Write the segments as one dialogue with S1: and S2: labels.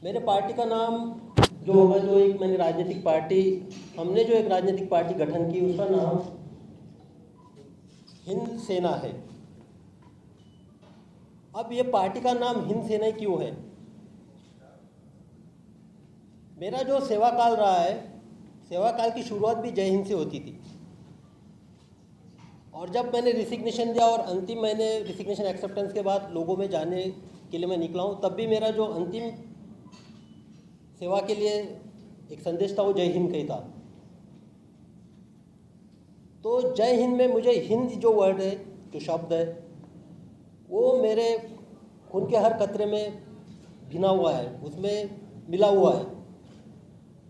S1: मेरे पार्टी का नाम जो होगा, जो एक मैंने राजनीतिक पार्टी हमने जो एक राजनीतिक पार्टी गठन की, उसका नाम हिंद सेना है। अब ये पार्टी का नाम हिंद सेना क्यों है? मेरा जो सेवा काल रहा है, सेवा काल की शुरुआत भी जय हिंद से होती थी। और जब मैंने रिसिग्नेशन दिया और अंतिम मैंने रिसिग्नेशन एक्सेप्टेंस के बाद लोगों में जाने के लिए मैं निकला हूँ, तब भी मेरा जो अंतिम सेवा के लिए एक संदेश था वो जय हिंद का ही था। तो जय हिंद में मुझे हिंद जो वर्ड है, जो शब्द है, वो मेरे खून के हर कतरे में भिना हुआ है, उसमें मिला हुआ है।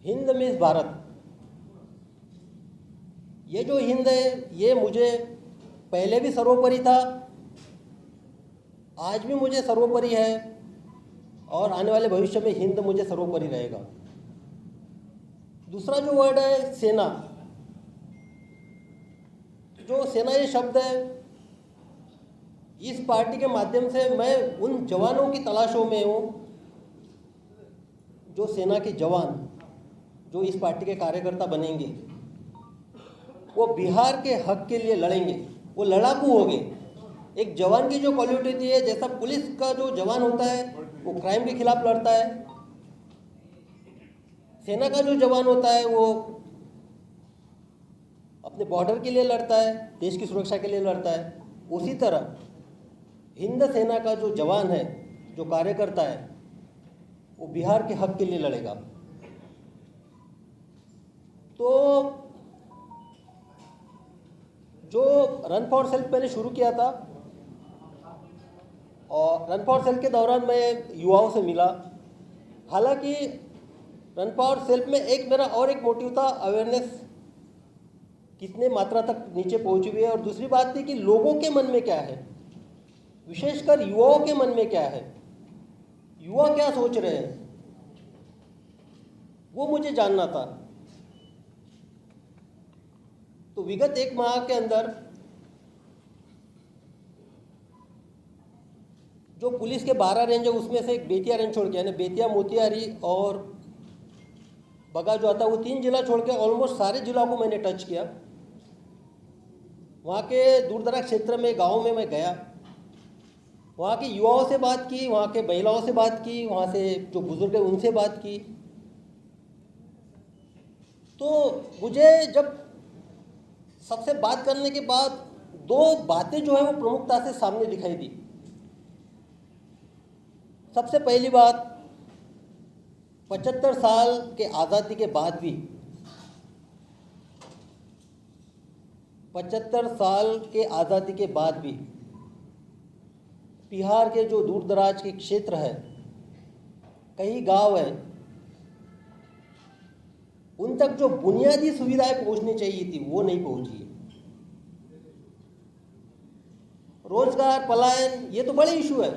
S1: हिंद मीन्स भारत। ये जो हिंद है, ये मुझे पहले भी सर्वोपरि था, आज भी मुझे सर्वोपरि है, और आने वाले भविष्य में हिंद मुझे सर्वोपरि रहेगा। दूसरा जो वर्ड है सेना, जो सेना ये शब्द है, इस पार्टी के माध्यम से मैं उन जवानों की तलाशों में हूँ, जो सेना के जवान जो इस पार्टी के कार्यकर्ता बनेंगे, वो बिहार के हक के लिए लड़ेंगे, वो लड़ाकू होंगे। एक जवान की जो क्वालिटी होती है, जैसा पुलिस का जो जवान होता है वो क्राइम के खिलाफ लड़ता है, सेना का जो जवान होता है वो अपने बॉर्डर के लिए लड़ता है, देश की सुरक्षा के लिए लड़ता है। उसी तरह हिंद सेना का जो जवान है, जो कार्यकर्ता है, वो बिहार के हक के लिए लड़ेगा। तो जो रन फॉर सेल्फ मैंने शुरू किया था, और रन फॉर सेल्फ के दौरान मैं युवाओं से मिला। हालांकि रन फॉर सेल्फ में एक मेरा और एक मोटिव था, अवेयरनेस कितने मात्रा तक नीचे पहुंची हुई है, और दूसरी बात थी कि लोगों के मन में क्या है, विशेषकर युवाओं के मन में क्या है, युवा क्या सोच रहे हैं, वो मुझे जानना था। तो विगत एक माह के अंदर जो पुलिस के 12 रेंज है, उसमें से एक बेतिया रेंज छोड़ के, यानी बेतिया, मोतिहारी और बगा जो आता है, वो 3 जिला छोड़ के ऑलमोस्ट सारे जिलों को मैंने टच किया। वहाँ के दूर दराज क्षेत्र में, गाँव में मैं गया, वहाँ के युवाओं से बात की, वहाँ के महिलाओं से बात की, वहाँ से जो बुजुर्ग हैं उनसे बात की। तो मुझे जब सबसे बात करने के बाद 2 बातें जो है वो प्रमुखता से सामने दिखाई दी। सबसे पहली बात, 75 साल के आज़ादी के बाद भी, 75 साल के आज़ादी के बाद भी बिहार के जो दूर दराज के क्षेत्र है, कई गांव हैं, उन तक जो बुनियादी सुविधाएं पहुंचनी चाहिए थी वो नहीं पहुंची है। रोजगार, पलायन, ये तो बड़े इशू है,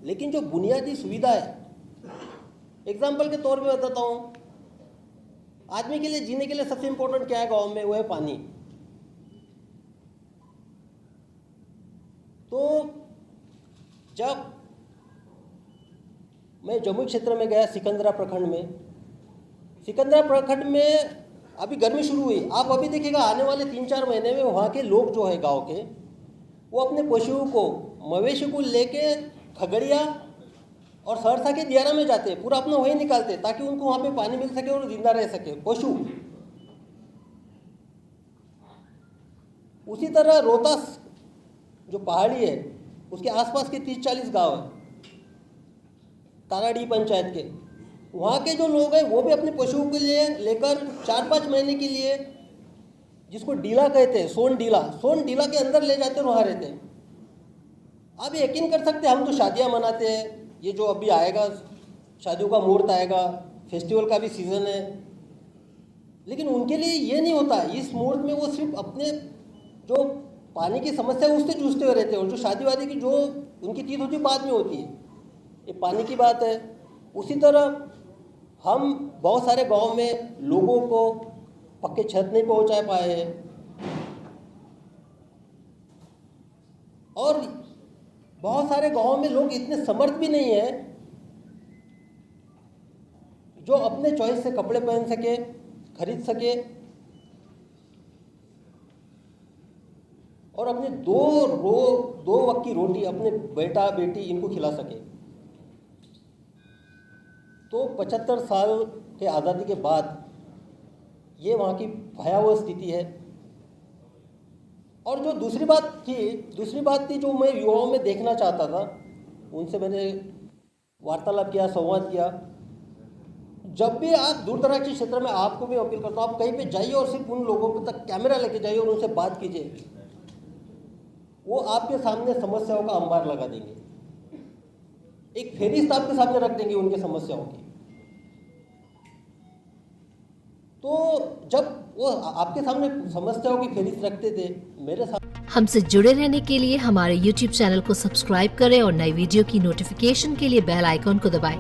S1: लेकिन जो बुनियादी सुविधा है, एग्जाम्पल के तौर पे बताता हूँ, आदमी के लिए जीने के लिए सबसे इंपॉर्टेंट क्या है गांव में, वो है पानी। तो जब मैं जमुई क्षेत्र में गया, सिकंदरा प्रखंड में, सिकंदरा प्रखंड में अभी गर्मी शुरू हुई, आप अभी देखिएगा आने वाले 3-4 महीने में वहाँ के लोग जो है गांव के, वो अपने पशुओं को, मवेशी को लेके खगड़िया और सहरसा के दियारा में जाते हैं, पूरा अपना वही निकालते हैं ताकि उनको वहाँ पे पानी मिल सके और जिंदा रह सके पशु। उसी तरह रोहतास जो पहाड़ी है, उसके आसपास के 30-40 गांव हैं, ताराडी पंचायत के, वहाँ के जो लोग हैं वो भी अपने पशुओं के लिए लेकर 4-5 महीने के लिए, जिसको डीला कहते हैं, सोन डीला के अंदर ले जाते हैं, वहाँ रहते हैं। आप यकीन कर सकते हैं, हम तो शादियाँ मनाते हैं, ये जो अभी आएगा शादियों का मुहूर्त आएगा, फेस्टिवल का भी सीज़न है, लेकिन उनके लिए ये नहीं होता। इस मुहूर्त में वो सिर्फ अपने जो पानी की समस्या है उससे जूझते हुए रहते हैं, और जो शादी वादी की जो उनकी चीज़ होती है बाद में होती है, ये पानी की बात है। उसी तरह हम बहुत सारे गांव में लोगों को पक्के छत नहीं पहुंचा पाए हैं, और बहुत सारे गांवों में लोग इतने समर्थ भी नहीं है जो अपने चॉइस से कपड़े पहन सके, खरीद सके और अपने दो वक्त की रोटी अपने बेटा बेटी इनको खिला सके। तो 75 साल के आज़ादी के बाद ये वहाँ की भयावह स्थिति है। और जो दूसरी बात थी जो मैं युवाओं में देखना चाहता था, उनसे मैंने वार्तालाप किया, संवाद किया। जब भी आप दूर दराज के क्षेत्र में, आपको भी अपील करता हूँ, आप कहीं पे जाइए और सिर्फ उन लोगों तक कैमरा लेके जाइए और उनसे बात कीजिए। वो आपके सामने समस्याओं का अंबार लगा देंगे, एक फेरिस्त आपके सामने रख देंगे उनके समस्याओं की। तो जब वो आपके सामने समस्याओं की फेरिस्त रखते थे, मेरे सामने
S2: हमसे जुड़े रहने के लिए हमारे YouTube चैनल को सब्सक्राइब करें और नई वीडियो की नोटिफिकेशन के लिए बेल आइकॉन को दबाएं।